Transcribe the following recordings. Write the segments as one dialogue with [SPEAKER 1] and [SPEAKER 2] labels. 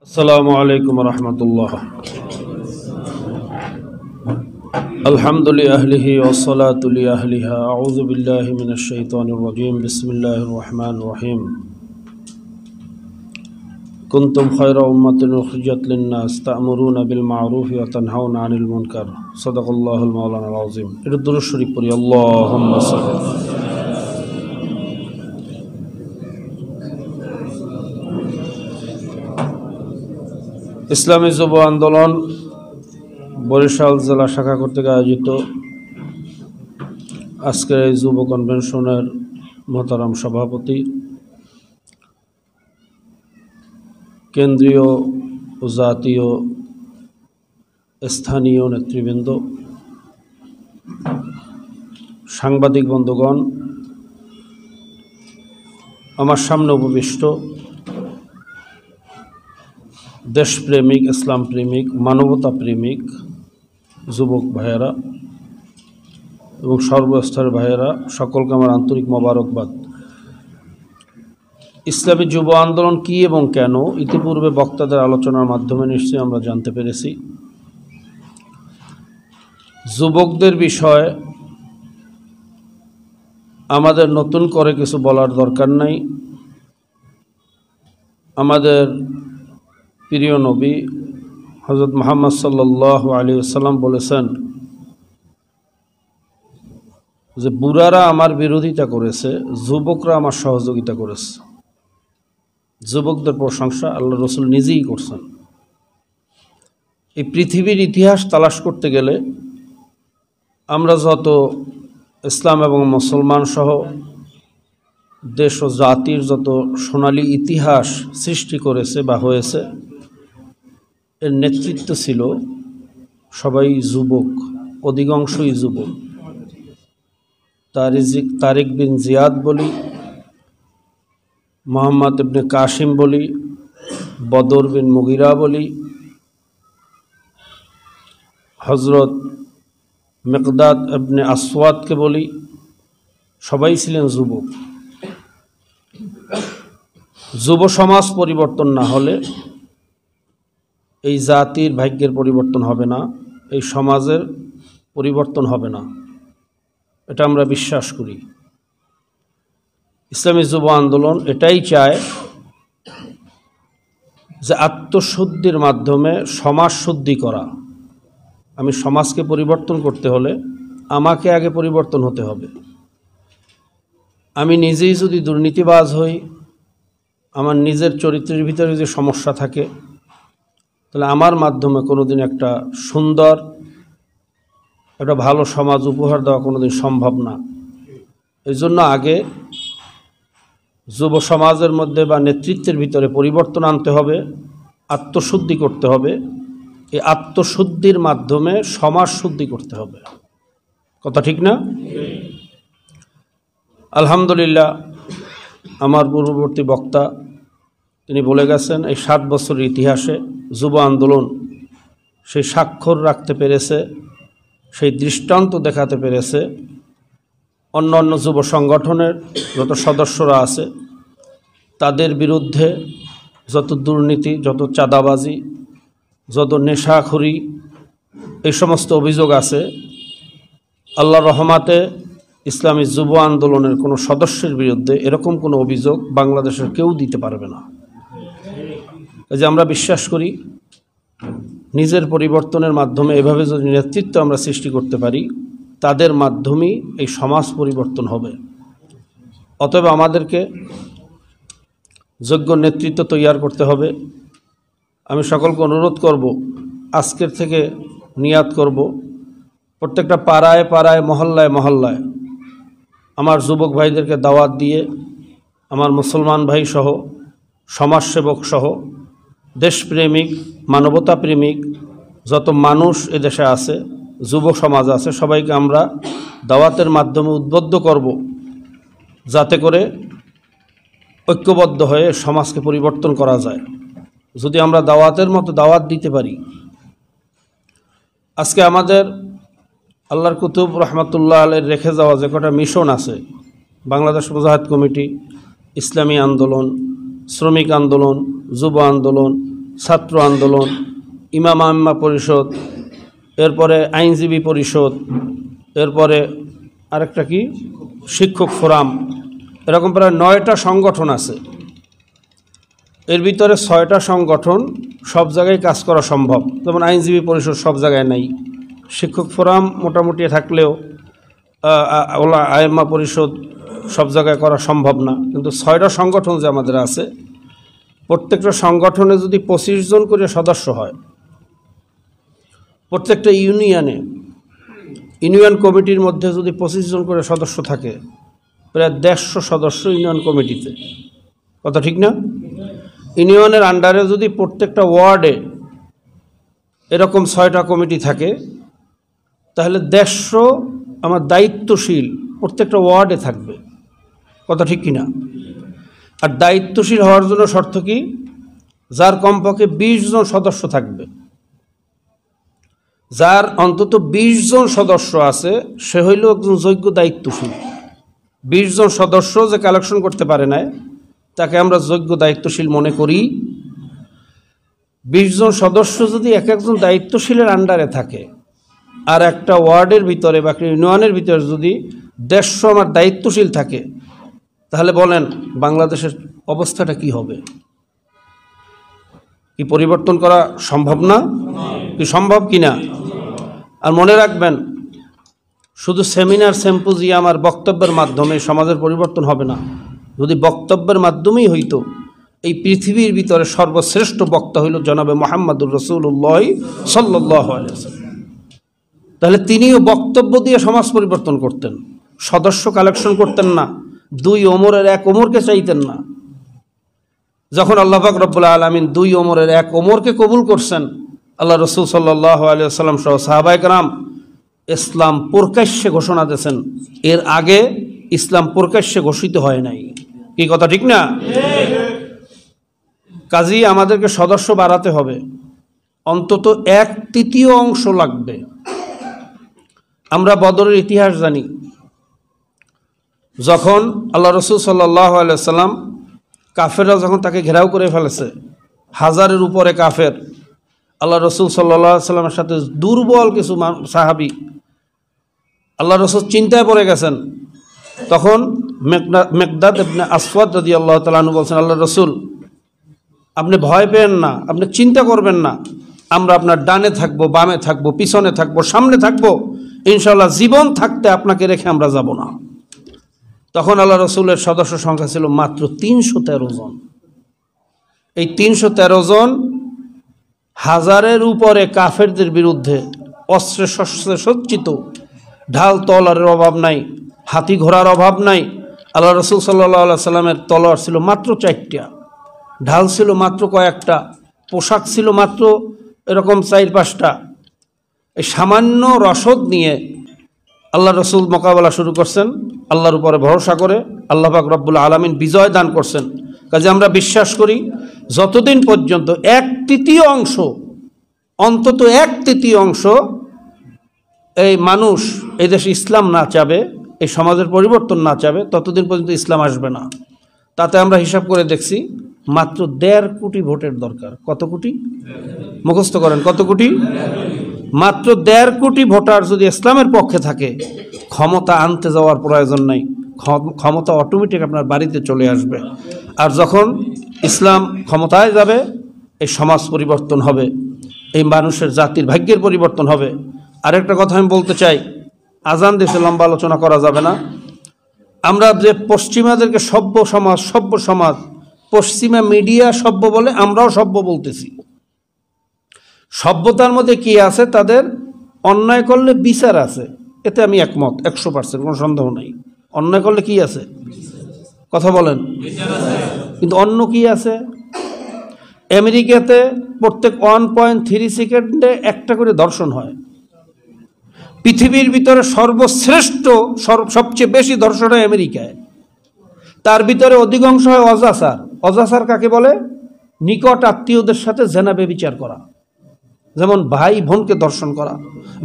[SPEAKER 1] আসসালামু আলাইকুম রহমতুল্লাহ। আলহামদুলিল্লাহি ওয়াসসালাতু লিআহলিহা আউযু বিল্লাহি মিনাশ শাইতানির রাজীম বিসমিল্লাহির রহমানির রহিম কুনতুম খায়রা উম্মাতিন উখরিজাত লিন-নাস তা'মুরুনা বিল মা'রুফি ওয়া তানহাউনা আনিল মুনকার সাদাকাল্লাহুল মাওলানাল আযীম। এটা দুরূদ শরীফ পড়ি। আল্লাহুম্মা সাল্লি। ইসলামী যুব আন্দোলন বরিশাল জেলা শাখা কর্তৃক আয়োজিত আজকের এই যুব কনভেনশনের মোহতারাম সভাপতি, কেন্দ্রীয় ও জাতীয় স্থানীয় নেতৃবৃন্দ, সাংবাদিক বন্ধুগণ, আমার সামনে উপবিষ্ট দেশপ্রেমিক, ইসলাম প্রেমিক, মানবতা প্রেমিক যুবক ভাইয়েরা এবং সর্বস্তরের ভাইয়েরা, সকলকে আমার আন্তরিক মোবারকবাদ। ইসলামী যুব আন্দোলন কী এবং কেন ইতিপূর্বে বক্তাদের আলোচনার মাধ্যমে নিশ্চয়ই আমরা জানতে পেরেছি। যুবকদের বিষয়ে আমাদের নতুন করে কিছু বলার দরকার নাই। আমাদের প্রিয় নবী হযরত মুহাম্মদ সাল্লাল্লাহু আলাইহি ওয়াসাল্লাম বলেছেন যে বুড়ারা আমার বিরোধিতা করেছে, যুবকরা আমার সহযোগিতা করেছে। যুবকদের প্রশংসা আল্লাহ রসুল নিজেই করছেন। এই পৃথিবীর ইতিহাস তালাশ করতে গেলে আমরা যত ইসলাম এবং মুসলমান সহ দেশ ও জাতির যত সোনালী ইতিহাস সৃষ্টি করেছে বা হয়েছে, এর নেতৃত্ব ছিল সবাই যুবক, অধিকাংশই যুবক। তারিক বিন জিয়াদ বলি, মোহাম্মদ ইবনে কাসিম বলি, বদর বিন মুগিরা বলি, হজরত মিকদাদ ইবনে আসওয়াদকে বলি, সবাই ছিলেন যুবক। যুব সমাজ পরিবর্তন না হলে এই জাতির ভাগ্যের পরিবর্তন হবে না, এই সমাজের পরিবর্তন হবে না, এটা আমরা বিশ্বাস করি। ইসলামী যুব আন্দোলন এটাই চায় যে আত্মশুদ্ধির মাধ্যমে সমাজ শুদ্ধি করা। আমি সমাজকে পরিবর্তন করতে হলে আমাকে আগে পরিবর্তন হতে হবে। আমি নিজেই যদি দুর্নীতিবাজ হই, আমার নিজের চরিত্রের ভিতরে যে সমস্যা থাকে, তাহলে আমার মাধ্যমে কোনোদিন একটা সুন্দর, একটা ভালো সমাজ উপহার দেওয়া কোনোদিন সম্ভব না। এই জন্য আগে যুব সমাজের মধ্যে বা নেতৃত্বের ভিতরে পরিবর্তন আনতে হবে, আত্মশুদ্ধি করতে হবে। এই আত্মশুদ্ধির মাধ্যমে সমাজ শুদ্ধি করতে হবে। কথা ঠিক না? আলহামদুলিল্লাহ, আমার পূর্ববর্তী বক্তা তিনি বলে গেছেন এই 7 বছরের ইতিহাসে যুব আন্দোলন সেই স্বাক্ষর রাখতে পেরেছে, সেই দৃষ্টান্ত দেখাতে পেরেছে। অন্য অন্য যুব সংগঠনের যত সদস্যরা আছে তাদের বিরুদ্ধে যত দুর্নীতি, যত চাঁদাবাজি, যত নেশাখুরি, এই সমস্ত অভিযোগ আছে, আল্লাহর রহমাতে ইসলামী যুব আন্দোলনের কোনো সদস্যের বিরুদ্ধে এরকম কোনো অভিযোগ বাংলাদেশের কেউ দিতে পারবে না। এই যে আমরা বিশ্বাস করি নিজের পরিবর্তনের মাধ্যমে এভাবে যদি নেতৃত্ব আমরা সৃষ্টি করতে পারি, তাদের মাধ্যমেই এই সমাজ পরিবর্তন হবে। অতএব আমাদেরকে যোগ্য নেতৃত্ব তৈরি করতে হবে। আমি সকলকে অনুরোধ করব, আজকের থেকে নিয়াত করব, প্রত্যেকটা পাড়ায় পাড়ায়, মহল্লায় মহল্লায় আমার যুবক ভাইদেরকে দাওয়াত দিয়ে আমার মুসলমান ভাই সহ, সমাজসেবক সহ, দেশপ্রেমিক, মানবতা প্রেমিক যত মানুষ এদেশে আছে, যুব সমাজ আছে, সবাইকে আমরা দাওয়াতের মাধ্যমে উদ্বুদ্ধ করব, যাতে করে ঐক্যবদ্ধ হয়ে সমাজকে পরিবর্তন করা যায়। যদি আমরা দাওয়াতের মতো দাওয়াত দিতে পারি। আজকে আমাদের আল্লাহর কুতুব রহমতুল্লাহ আলাইহির রেখে যাওয়া যে কটা মিশন আছে, বাংলাদেশ মুজাহিদ কমিটি, ইসলামী আন্দোলন, শ্রমিক আন্দোলন, যুব আন্দোলন, ছাত্র আন্দোলন, ইমাম আম্মা পরিষদ, এরপরে আইনজীবী পরিষদ, এরপরে আরেকটা কি শিক্ষক ফোরাম, এরকম প্রায় 9টা সংগঠন আছে। এর ভিতরে 6টা সংগঠন সব জায়গায় কাজ করা সম্ভব, যেমন আইনজীবী পরিষদ সব জায়গায় নাই, শিক্ষক ফোরাম মোটামুটি থাকলেও আইম্মা পরিষদ সব জায়গায় করা সম্ভব না। কিন্তু 6টা সংগঠন যে আমাদের আছে, প্রত্যেকটা সংগঠনে যদি 25 জন করে সদস্য হয়, প্রত্যেকটা ইউনিয়ন কমিটির মধ্যে যদি 25 জন করে সদস্য থাকে, প্রায় 150 সদস্য ইউনিয়ন কমিটিতে, কথা ঠিক না? ইউনিয়নের আন্ডারে যদি প্রত্যেকটা ওয়ার্ডে এরকম 6টা কমিটি থাকে, তাহলে 150 আমার দায়িত্বশীল প্রত্যেকটা ওয়ার্ডে থাকবে, কথা ঠিক কিনা? আর দায়িত্বশীল হওয়ার জন্য শর্ত কি? যার কমপক্ষে 20 জন সদস্য থাকবে। যার অন্তত 20 জন সদস্য আছে সে হইল একজন যোগ্য দায়িত্বশীল। 20 জন সদস্য যে কালেকশন করতে পারে না, তাকে আমরা যোগ্য দায়িত্বশীল মনে করি। 20 জন সদস্য যদি এক একজন দায়িত্বশীলের আন্ডারে থাকে, আর একটা ওয়ার্ডের ভিতরে বা ইউনিয়নের ভিতরে যদি 150 আমার দায়িত্বশীল থাকে, তাহলে বলেন বাংলাদেশের অবস্থাটা কি হবে? কি পরিবর্তন করা সম্ভব না? কি সম্ভব কিনা? আর মনে রাখবেন, শুধু সেমিনার, সিম্পোজিয়াম আর বক্তব্যের মাধ্যমে সমাজের পরিবর্তন হবে না। যদি বক্তব্যের মাধ্যমেই হইতো, এই পৃথিবীর ভিতরে সর্বশ্রেষ্ঠ বক্তা হইল জনাবে মুহাম্মদুর রাসূলুল্লাহ সাল্লাল্লাহু আলাইহি ওয়াসাল্লাম, তাহলে তিনিও বক্তব্য দিয়ে সমাজ পরিবর্তন করতেন, সদস্য কালেকশন করতেন না, 2 ওমরের 1 ওমরকে চাইতেন না। যখন আল্লাহ পাক রব্বুল আলামিন 2 ওমরের 1 ওমরকে কবুল করছেন, আল্লাহ রসুল সাল্লাল্লাহু আলাইহি ওয়াসাল্লাম সহ সাহাবায়ে কেরাম ইসলাম প্রকাশ্যে ঘোষণা দিয়েছেন। এর আগে ইসলাম প্রকাশ্যে ঘোষিত হয় নাই। কি কথা ঠিক না? কাজেই আমাদেরকে সদস্য বাড়াতে হবে, অন্তত 1/3 অংশ লাগবে। আমরা বদরের ইতিহাস জানি, যখন আল্লাহ রসুল সাল্লাল্লাহু আলাইহি ওয়াসাল্লাম, কাফেররা যখন তাকে ঘেরাও করে ফেলেছে, 1000-এর উপরে কাফের, আল্লাহ রসুল সাল্লাল্লাহু আলাইহি ওয়াসাল্লামের সাথে দুর্বল কিছু সাহাবী, আল্লাহ রসুল চিন্তায় পড়ে গেছেন। তখন মিকদাদ ইবনে আসওয়াদ রাদিয়াল্লাহু তাআলা আনহু বলছেন, আল্লাহ রসুল আপনি ভয় পেন না, আপনি চিন্তা করবেন না, আমরা আপনার ডানে থাকবো, বামে থাকবো, পিছনে থাকবো, সামনে থাকবো, ইনশাআল্লাহ জীবন থাকতে আপনাকে রেখে আমরা যাব না। তখন আল্লাহ রসুলের সদস্য সংখ্যা ছিল মাত্র 313 জন। এই 313 জন 1000-এর উপরে কাফেরদের বিরুদ্ধে অস্ত্রে শস্ত্রে সজ্জিত, ঢাল তলোয়ারের অভাব নাই, হাতি ঘোড়ার অভাব নাই। আল্লাহ রসুল সাল্লাল্লাহু আলাইহি সাল্লামের তলোয়ার ছিল মাত্র 4টা, ঢাল ছিল মাত্র কয়েকটা, পোশাক ছিল মাত্র এরকম 4-5টা। এই সামান্য রসদ নিয়ে আল্লাহ রসুল মোকাবেলা শুরু করছেন, আল্লাহর উপরে ভরসা করে। আল্লাহ পাক রব্বুল আলামিন বিজয় দান করছেন। কাজে আমরা বিশ্বাস করি, যতদিন পর্যন্ত 1/3 অংশ, অন্তত 1/3 অংশ এই মানুষ এই দেশে ইসলাম না চাবে, এই সমাজের পরিবর্তন না চাবে, ততদিন পর্যন্ত ইসলাম আসবে না। তাতে আমরা হিসাব করে দেখছি, মাত্র 1.5 কোটি ভোটের দরকার। কত কোটি? মুখস্থ করেন, কত কোটি? মাত্র 1.5 কোটি ভোটার যদি ইসলামের পক্ষে থাকে, ক্ষমতা আনতে যাওয়ার প্রয়োজন নাই, ক্ষমতা অটোমেটিক আপনার বাড়িতে চলে আসবে। আর যখন ইসলাম ক্ষমতায় যাবে, এই সমাজ পরিবর্তন হবে, এই মানুষের জাতির ভাগ্যের পরিবর্তন হবে। আরেকটা কথা আমি বলতে চাই, আজান দেশে লম্বা আলোচনা করা যাবে না। আমরা যে পশ্চিমাদেরকে সভ্য সমাজ, পশ্চিমা মিডিয়া সভ্য বলে, আমরাও সভ্য বলতেছি। সভ্যতার মধ্যে কি আছে? তাদের অন্যায় করলে বিচার আছে, এতে আমি একমত 100%, কোনো সন্দেহ নাই। অন্যায় করলে কি আছে? কথা বলেন। কিন্তু অন্য কি আছে? আমেরিকাতে প্রত্যেক 1.3 সেকেন্ডে একটা করে ধর্ষণ হয়। পৃথিবীর ভিতরে সর্বশ্রেষ্ঠ, সবচেয়ে বেশি ধর্ষণ হয় আমেরিকায়। তার ভিতরে অধিকাংশ হয় অজাচার। অজাচার কাকে বলে? নিকট আত্মীয়দের সাথে জেনা ব্যভিচার করা, যেমন ভাই বোনকে ধর্ষণ করা,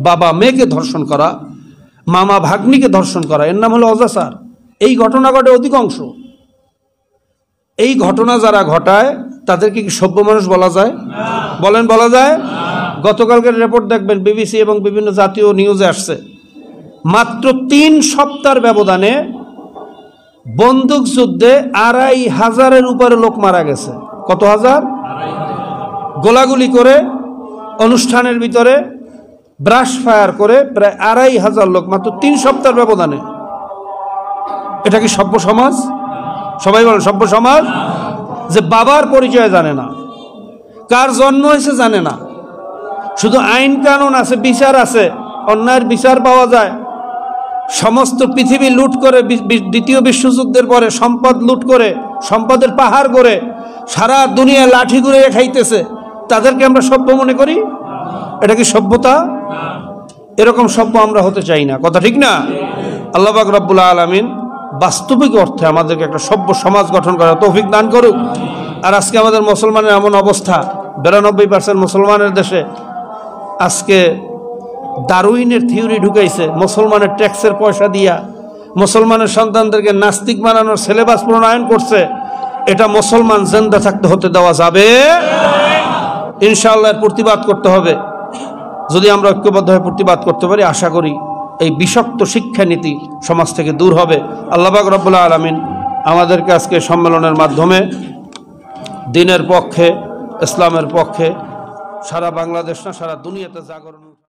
[SPEAKER 1] বাবা মেয়েকে ধর্ষণ করা, মামা ভাগ্নিকে ধর্ষণ করা, এর নাম হলো অজাচার। এই ঘটনা ঘটে অধিকাংশ। এই ঘটনা যারা ঘটায় তাদেরকে কি সভ্য মানুষ বলা যায়? বলেন, বলা যায়? গতকালকের রিপোর্ট দেখবেন, বিবিসি এবং বিভিন্ন জাতীয় নিউজে আসছে, মাত্র 3 সপ্তাহের ব্যবধানে বন্দুক যুদ্ধে 2500-এর উপরে লোক মারা গেছে। কত হাজার? গোলাগুলি করে, অনুষ্ঠানের ভিতরে ব্রাশ ফায়ার করে প্রায় 2500 লোক মাত্র 3 সপ্তাহের ব্যবধানে। এটা কি সভ্য সমাজ? সবাই বলেন, সভ্য সমাজ? যে বাবার পরিচয় জানে না, কার জন্ম হয়েছে জানে না, শুধু আইন কানুন আছে, বিচার আছে, অন্যায়ের বিচার পাওয়া যায়, সমস্ত পৃথিবী লুট করে, দ্বিতীয় বিশ্বযুদ্ধের পরে সম্পদ লুট করে, সম্পদের পাহাড় করে সারা দুনিয়া লাঠি ঘুরে খাইতেছে, তাদেরকে আমরা সভ্য মনে করি? এটা কি সভ্যতা? এরকম সভ্য আমরা হতে চাই না, কথা ঠিক না? আল্লাহ পাক রব্বুল আলামিন বাস্তবিক অর্থে আমাদেরকে একটা সভ্য সমাজ গঠন করার তৌফিক দান করুক। আর আজকে আমাদের মুসলমানের এমন অবস্থা, 92% মুসলমানের দেশে আজকে ডারউইনের থিওরি ঢুকাইছে, মুসলমানের ট্যাক্সের পয়সা দিয়া মুসলমানের সন্তানদেরকে নাস্তিক বানানোর সিলেবাস প্রণয়ন করছে। এটা মুসলমান জিন্দা থাকতে হতে দেওয়া যাবে? ইনশাআল্লাহ এর প্রতিবাদ করতে হবে। যদি আমরা ঐক্যবদ্ধ হয়ে প্রতিবাদ করতে পারি, আশা করি এই বিষাক্ত শিক্ষানীতি সমাজ থেকে দূর হবে। আল্লাহ পাক রব্বুল আলামিন আমাদেরকে আজকে সম্মেলনের মাধ্যমে দ্বীনের পক্ষে, ইসলামের পক্ষে সারা বাংলাদেশ না সারা দুনিয়াতে জাগরণ